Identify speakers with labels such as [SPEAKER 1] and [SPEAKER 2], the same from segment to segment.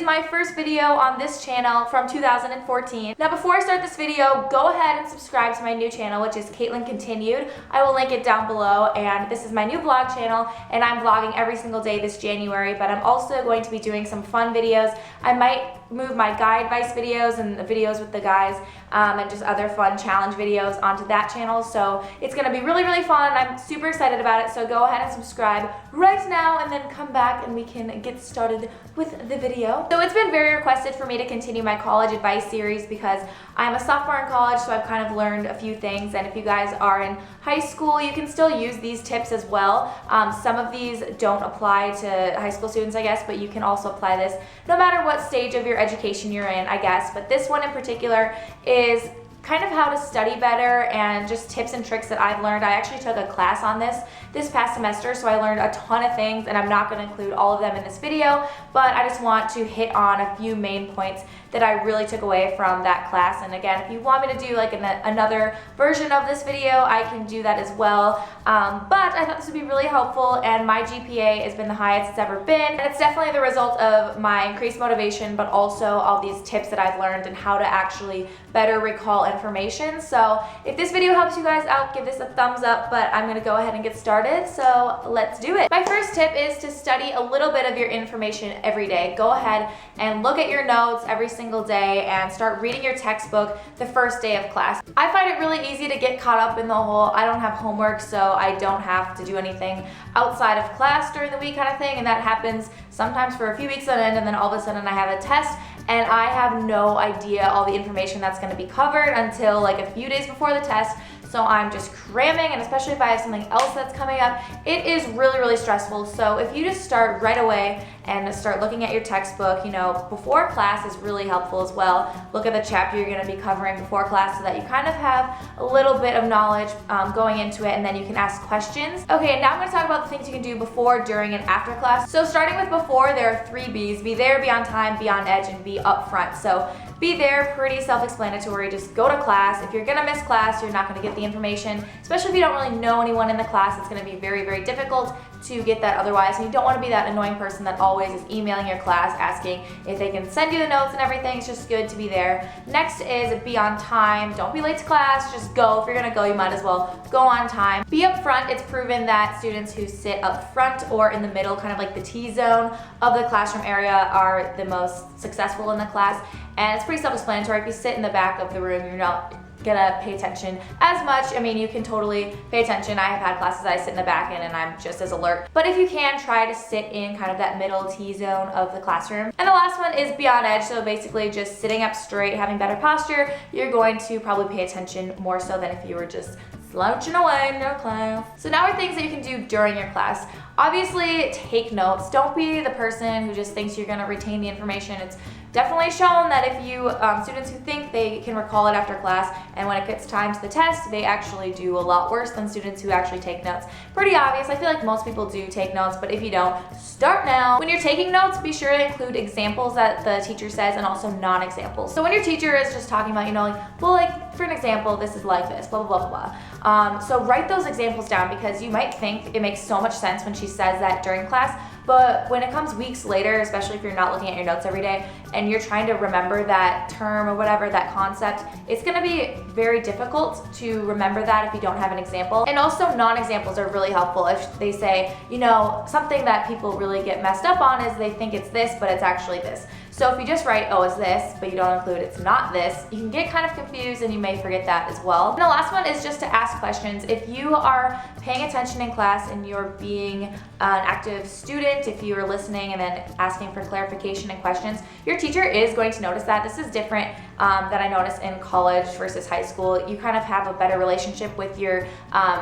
[SPEAKER 1] is my first video on this channel from 2014. Now before I start this video, go ahead and subscribe to my new channel, which is Caitlin Continued. I will link it down below, and this is my new vlog channel, and I'm vlogging every single day this January, but I'm also going to be doing some fun videos. I might move my guy advice videos and the videos with the guys and just other fun challenge videos onto that channel, so it's going to be really, really fun. I'm super excited about it, so go ahead and subscribe right now and then come back and we can get started with the video. So it's been very requested for me to continue my college advice series because I'm a sophomore in college, so I've kind of learned a few things, and if you guys are in high school, you can still use these tips as well. Some of these don't apply to high school students, I guess, but you can also apply this no matter what stage of your education you're in, I guess. But this one in particular is kind of how to study better and just tips and tricks that I've learned. I actually took a class on this past semester, so I learned a ton of things, and I'm not going to include all of them in this video, but I just want to hit on a few main points that I really took away from that class. And again, if you want me to do like another version of this video, I can do that as well. But I thought this would be really helpful, and my GPA has been the highest it's ever been, and it's definitely the result of my increased motivation, but also all these tips that I've learned and how to actually better recall information. So if this video helps you guys out, give this a thumbs up, but I'm gonna go ahead and get started, so let's do it. My first tip is to study a little bit of your information every day. Go ahead and look at your notes every single day and start reading your textbook the first day of class. I find it really easy to get caught up in the whole I don't have homework, so I don't have to do anything outside of class during the week kind of thing, and that happens sometimes for a few weeks on end, and then all of a sudden I have a test and I have no idea all the information that's going to be covered until like a few days before the test. So I'm just cramming, and especially if I have something else that's coming up, it is really, really stressful. So if you just start right away and start looking at your textbook, you know, before class is really helpful as well. Look at the chapter you're going to be covering before class so that you kind of have a little bit of knowledge going into it, and then you can ask questions. Okay, now I'm going to talk about the things you can do before, during, and after class. So starting with before, there are 3 B's. Be there, be on time, be on edge, and be upfront. So be there, pretty self-explanatory. Just go to class. If you're going to miss class, you're not going to get the information, especially if you don't really know anyone in the class. It's going to be very, very difficult to get that otherwise, and you don't want to be that annoying person that always is emailing your class asking if they can send you the notes and everything. It's just good to be there. Next is be on time. Don't be late to class, just go. If you're gonna go, you might as well go on time. Be up front. It's proven that students who sit up front or in the middle, kind of like the T-zone of the classroom area, are the most successful in the class, and it's pretty self-explanatory. If you sit in the back of the room, you're not gonna pay attention as much. I mean, you can totally pay attention. I have had classes I sit in the back in and I'm just as alert. But if you can, try to sit in kind of that middle T-zone of the classroom. And the last one is be on edge. So basically just sitting up straight, having better posture. You're going to probably pay attention more so than if you were just slouching away in your class. So now are things that you can do during your class. Obviously, take notes. Don't be the person who just thinks you're gonna retain the information. It's definitely shown that if you, students who think they can recall it after class, and when it gets time to the test, they actually do a lot worse than students who actually take notes. Pretty obvious. I feel like most people do take notes, but if you don't, start now. When you're taking notes, be sure to include examples that the teacher says and also non-examples. So when your teacher is just talking about, you know, like, well, like, for an example, this is like this, blah, blah, blah, blah. So write those examples down, because you might think it makes so much sense when she says that during class, but when it comes weeks later, especially if you're not looking at your notes every day and you're trying to remember that term or whatever, that concept, it's going to be very difficult to remember that if you don't have an example. And also non-examples are really helpful. If they say, you know, something that people really get messed up on is they think it's this, but it's actually this. So if you just write, oh, it's this, but you don't include it's not this, you can get kind of confused and you may forget that as well. And the last one is just to ask questions. If you are paying attention in class and you're being an active student, if you are listening and then asking for clarification and questions, your teacher is going to notice that. This is different that I noticed in college versus high school. You kind of have a better relationship with your, I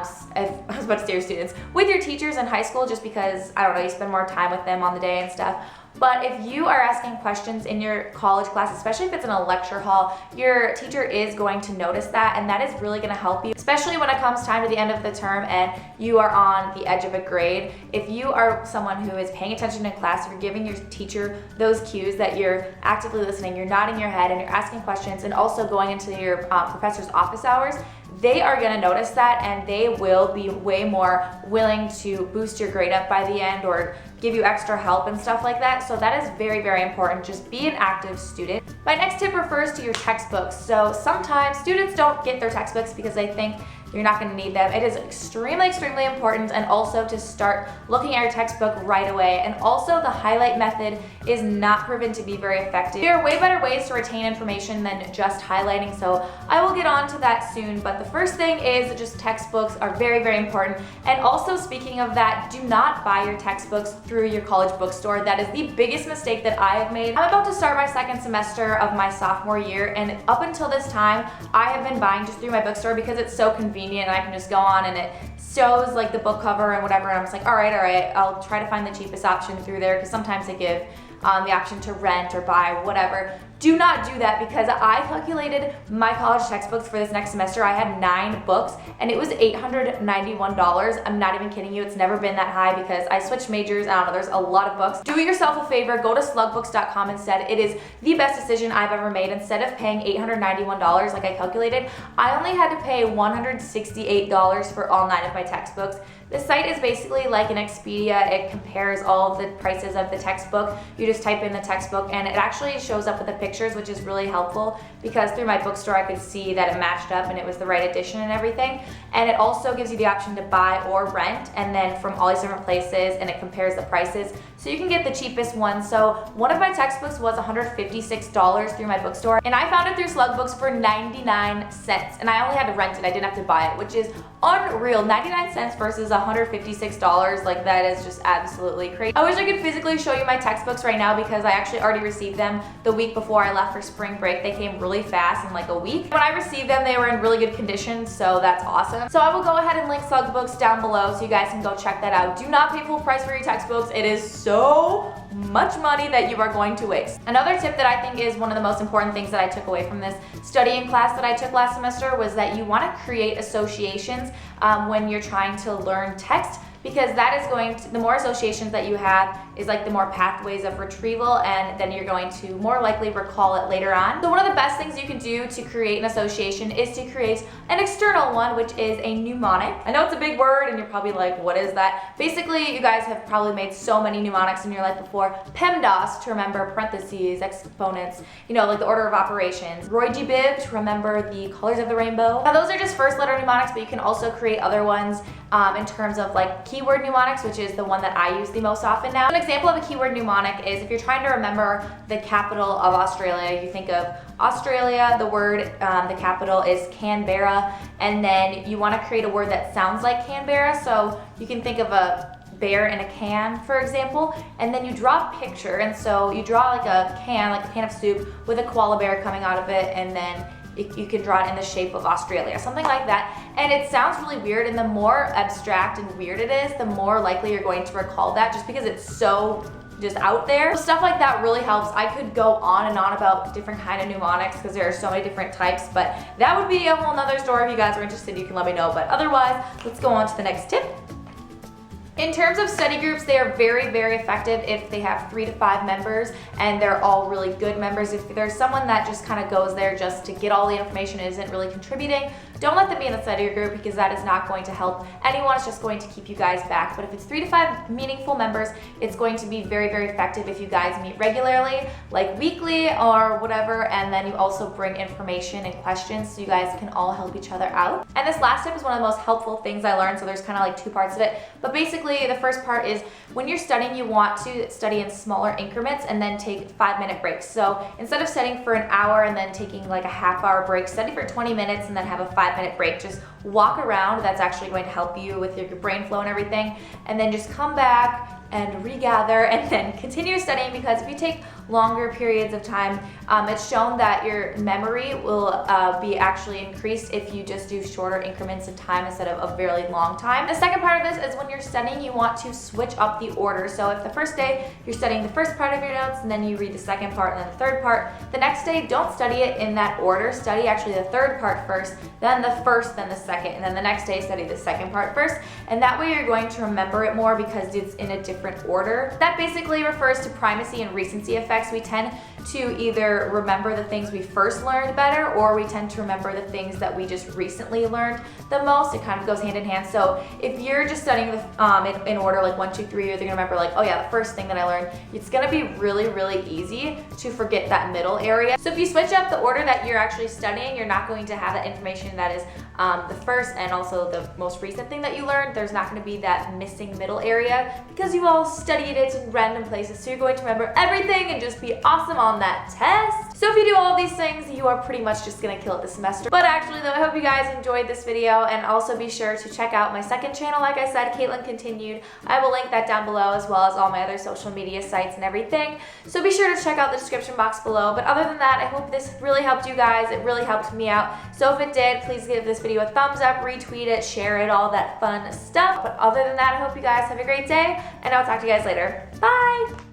[SPEAKER 1] was about to say your students, with your teachers in high school, just because, I don't know, you spend more time with them on the day and stuff. But if you are asking questions in your college class, especially if it's in a lecture hall, your teacher is going to notice that, and that is really going to help you, especially when it comes time to the end of the term and you are on the edge of a grade. If you are someone who is paying attention in class, you're giving your teacher those cues that you're actively listening, you're nodding your head, and you're asking questions, and also going into your professor's office hours, they are going to notice that, and they will be way more willing to boost your grade up by the end, or give you extra help and stuff like that. So that is very, very important. Just be an active student. My next tip refers to your textbooks. So sometimes students don't get their textbooks because they think you're not going to need them. It is extremely, extremely important, and also to start looking at your textbook right away. And also the highlight method is not proven to be very effective. There are way better ways to retain information than just highlighting, so I will get on to that soon. But the first thing is just textbooks are very, very important. And also, speaking of that, do not buy your textbooks through your college bookstore. That is the biggest mistake that I have made. I'm about to start my second semester of my sophomore year, and up until this time, I have been buying just through my bookstore because it's so convenient and I can just go on and it shows like the book cover and whatever, and I'm just like, all right, I'll try to find the cheapest option through there, because sometimes they give the option to rent or buy, whatever. Do not do that, because I calculated my college textbooks for this next semester. I had 9 books and it was $891. I'm not even kidding you. It's never been that high because I switched majors. I don't know, there's a lot of books. Do yourself a favor, go to slugbooks.com instead. It is the best decision I've ever made. Instead of paying $891 like I calculated, I only had to pay $168 for all 9 of my textbooks. The site is basically like an Expedia. It compares all of the prices of the textbook. You just type in the textbook and it actually shows up with the pictures, which is really helpful, because through my bookstore I could see that it matched up and it was the right edition and everything. And it also gives you the option to buy or rent, and then from all these different places, and it compares the prices so you can get the cheapest one. So one of my textbooks was $156 through my bookstore, and I found it through Slugbooks for 99 cents, and I only had to rent it. I didn't have to buy it, which is unreal. 99 cents versus $156. Like, that is just absolutely crazy. I wish I could physically show you my textbooks right now, because I actually already received them the week before I left for spring break. They came really fast, in like a week. When I received them, they were in really good condition, so that's awesome. So I will go ahead and link Slugbooks down below so you guys can go check that out. Do not pay full price for your textbooks. It is so much money that you are going to waste. Another tip that I think is one of the most important things that I took away from this studying class that I took last semester was that you want to create associations when you're trying to learn text, because that is going to, the more associations that you have is like the more pathways of retrieval, and then you're going to more likely recall it later on. So one of the best things you can do to create an association is to create an external one, which is a mnemonic. I know it's a big word and you're probably like, what is that? Basically, you guys have probably made so many mnemonics in your life before. PEMDAS to remember parentheses, exponents, you know, like the order of operations. Roy G. Biv to remember the colors of the rainbow. Now those are just first letter mnemonics, but you can also create other ones in terms of like keyword mnemonics, which is the one that I use the most often now. An example of a keyword mnemonic is if you're trying to remember the capital of Australia. You think of Australia, the word, the capital is Canberra, and then you want to create a word that sounds like Canberra. So you can think of a bear in a can, for example, and then you draw a picture, and so you draw like a can of soup with a koala bear coming out of it, and then you can draw it in the shape of Australia, something like that. And it sounds really weird, and the more abstract and weird it is, the more likely you're going to recall that, just because it's so just out there. So stuff like that really helps. I could go on and on about different kind of mnemonics because there are so many different types, but that would be a whole nother story. If you guys are interested, you can let me know. But otherwise, let's go on to the next tip. In terms of study groups, they are very, very effective if they have 3 to 5 members and they're all really good members. If there's someone that just kind of goes there just to get all the information and isn't really contributing, don't let them be in the study group, because that is not going to help anyone. It's just going to keep you guys back. But if it's 3 to 5 meaningful members, it's going to be very, very effective if you guys meet regularly, like weekly or whatever, and then you also bring information and questions so you guys can all help each other out. And this last tip is one of the most helpful things I learned, so there's kind of like 2 parts of it. But basically, the first part is when you're studying, you want to study in smaller increments and then take 5-minute breaks. So instead of studying for an hour and then taking like a half-hour break, study for 20 minutes and then have a 5-minute break. Just walk around. That's actually going to help you with your brain flow and everything. And then just come back and regather and then continue studying, because if you take longer periods of time, it's shown that your memory will be actually increased if you just do shorter increments of time instead of a very long time. The second part of this is when you're studying, you want to switch up the order. So if the first day you're studying the first part of your notes and then you read the second part and then the third part, the next day don't study it in that order. Study actually the third part first, then the first, then the second, and then the next day study the second part first. And that way you're going to remember it more because it's in a different different order. That basically refers to primacy and recency effects. We tend to either remember the things we first learned better, or we tend to remember the things that we just recently learned the most. It kind of goes hand in hand. So if you're just studying in order like 1, 2, 3, you're gonna remember like, oh yeah, the first thing that I learned. It's gonna be really, really easy to forget that middle area. So if you switch up the order that you're actually studying, you're not going to have that information that is the first and also the most recent thing that you learned. There's not going to be that missing middle area because you all studied it in random places. So you're going to remember everything and just be awesome on that test. So if you do all of these things, you are pretty much just going to kill it this semester. But actually though, I hope you guys enjoyed this video, and also be sure to check out my second channel. Like I said, Caitlin Continued. I will link that down below, as well as all my other social media sites and everything. So be sure to check out the description box below. But other than that, I hope this really helped you guys. It really helped me out. So if it did, please give this video a thumbs up, retweet it, share it, all that fun stuff. But other than that, I hope you guys have a great day, and I'll talk to you guys later. Bye!